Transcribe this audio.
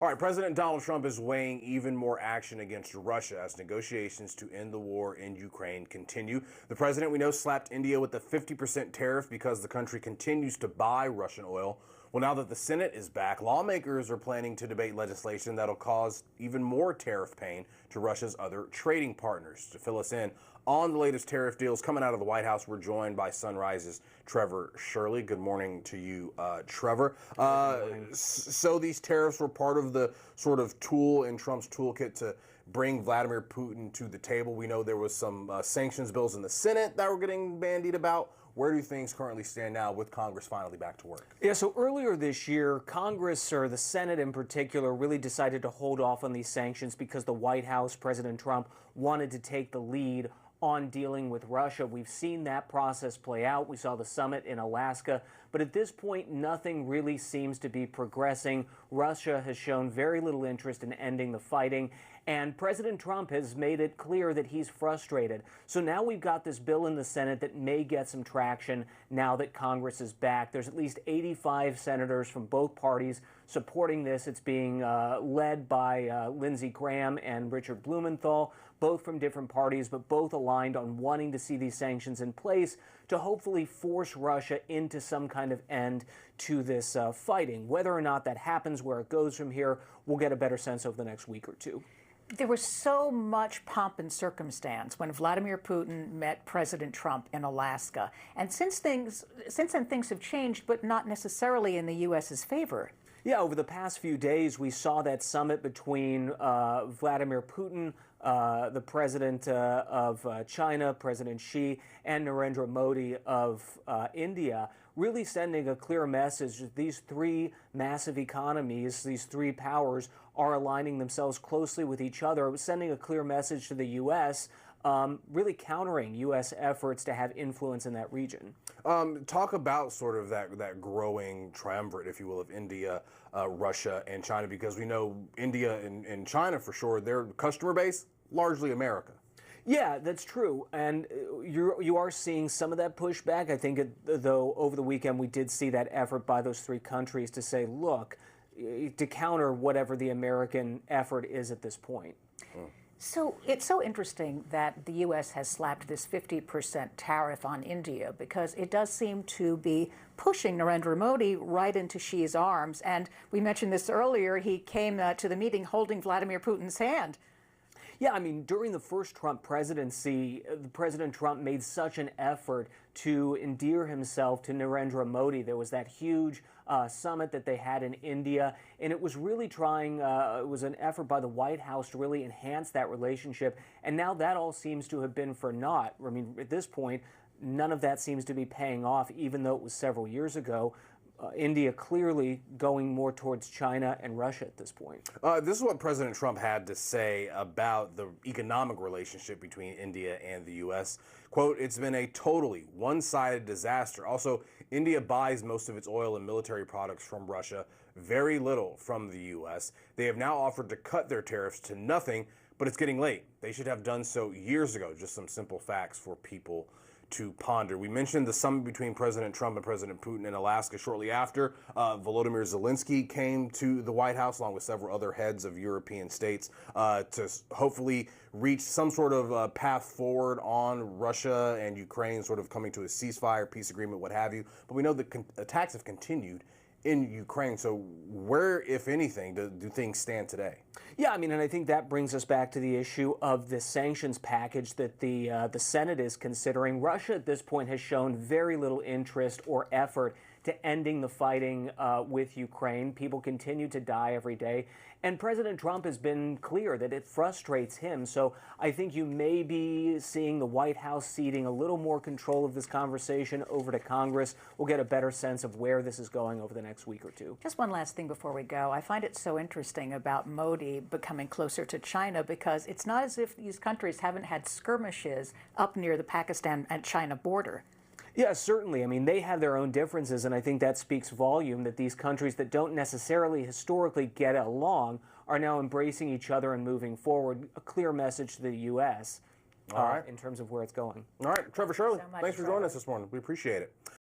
All right, President Donald Trump is weighing even more action against Russia as negotiations to end the war in Ukraine continue. The president, we know, slapped India with a 50% tariff because the country continues to buy Russian oil. Well, now that the Senate is back, lawmakers are planning to debate legislation that'll cause even more tariff pain to Russia's other trading partners. To fill us in on the latest tariff deals coming out of the White House, we're joined by Sunrise's Trevor Shirley. Good morning to you, Trevor. So these tariffs were part of the sort of tool in Trump's toolkit to bring Vladimir Putin to the table. We know there was some sanctions bills in the Senate that were getting bandied about. Where do things currently stand now with Congress finally back to work? Yeah, so earlier this year, Congress, or the Senate in particular, really decided to hold off on these sanctions because the White House, President Trump, wanted to take the lead on dealing with Russia. We've seen that process play out. We saw the summit in Alaska. But at this point, nothing really seems to be progressing. Russia has shown very little interest in ending the fighting. And President Trump has made it clear that he's frustrated. So now we've got this bill in the Senate that may get some traction now that Congress is back. There's at least 85 senators from both parties supporting this. It's being led by Lindsey Graham and Richard Blumenthal, both from different parties, but both aligned on wanting to see these sanctions in place to hopefully force Russia into some kind of end to this fighting. Whether or not that happens, where it goes from here, we'll get a better sense over the next week or two. There was so much pomp and circumstance when Vladimir Putin met President Trump in Alaska. And since then, things have changed, but not necessarily in the U.S.'s favor. Yeah, over the past few days, we saw that summit between Vladimir Putin, the president of China, President Xi, and Narendra Modi of India, really sending a clear message that these three massive economies, these three powers, are aligning themselves closely with each other. It was sending a clear message to the U.S., really countering U.S. efforts to have influence in that region. Talk about sort of that growing triumvirate, if you will, of India, Russia, and China, because we know India and China, for sure, their customer base, largely America. Yeah, that's true. And you are seeing some of that pushback. I think, though, over the weekend we did see that effort by those three countries to say, look, to counter whatever the American effort is at this point. So it's so interesting that the U.S. has slapped this 50% tariff on India because it does seem to be pushing Narendra Modi right into Xi's arms. And we mentioned this earlier. He came to the meeting holding Vladimir Putin's hand. Yeah, I mean, during the first Trump presidency, President Trump made such an effort to endear himself to Narendra Modi. There was that huge summit that they had in India, and it was really trying, it was an effort by the White House to really enhance that relationship, and now that all seems to have been for naught. I mean, at this point, none of that seems to be paying off, even though it was several years ago. India clearly going more towards China and Russia at this point. This is what President Trump had to say about the economic relationship between India and the U.S. Quote, "It's been a totally one-sided disaster. Also, India buys most of its oil and military products from Russia, very little from the U.S. They have now offered to cut their tariffs to nothing, but it's getting late. They should have done so years ago." Just some simple facts for people to ponder. We mentioned the summit between President Trump and President Putin in Alaska shortly after. Volodymyr Zelensky came to the White House along with several other heads of European states to hopefully reach some sort of path forward on Russia and Ukraine, sort of coming to a ceasefire, peace agreement, what have you. But we know the attacks have continued in Ukraine. So where, if anything, do things stand today? Yeah, I mean, and I think that brings us back to the issue of the sanctions package that the Senate is considering. Russia at this point has shown very little interest or effort to ending the fighting with Ukraine. People continue to die every day. And President Trump has been clear that it frustrates him. So I think you may be seeing the White House ceding a little more control of this conversation over to Congress. We'll get a better sense of where this is going over the next week or two. Just one last thing before we go. I find it so interesting about Modi becoming closer to China because it's not as if these countries haven't had skirmishes up near the Pakistan and China border. Yeah, certainly. I mean, they have their own differences, and I think that speaks volume that these countries that don't necessarily historically get along are now embracing each other and moving forward. A clear message to the U.S. In terms of where it's going. All right, Trevor Shirley, So much, thanks for joining us this morning. We appreciate it.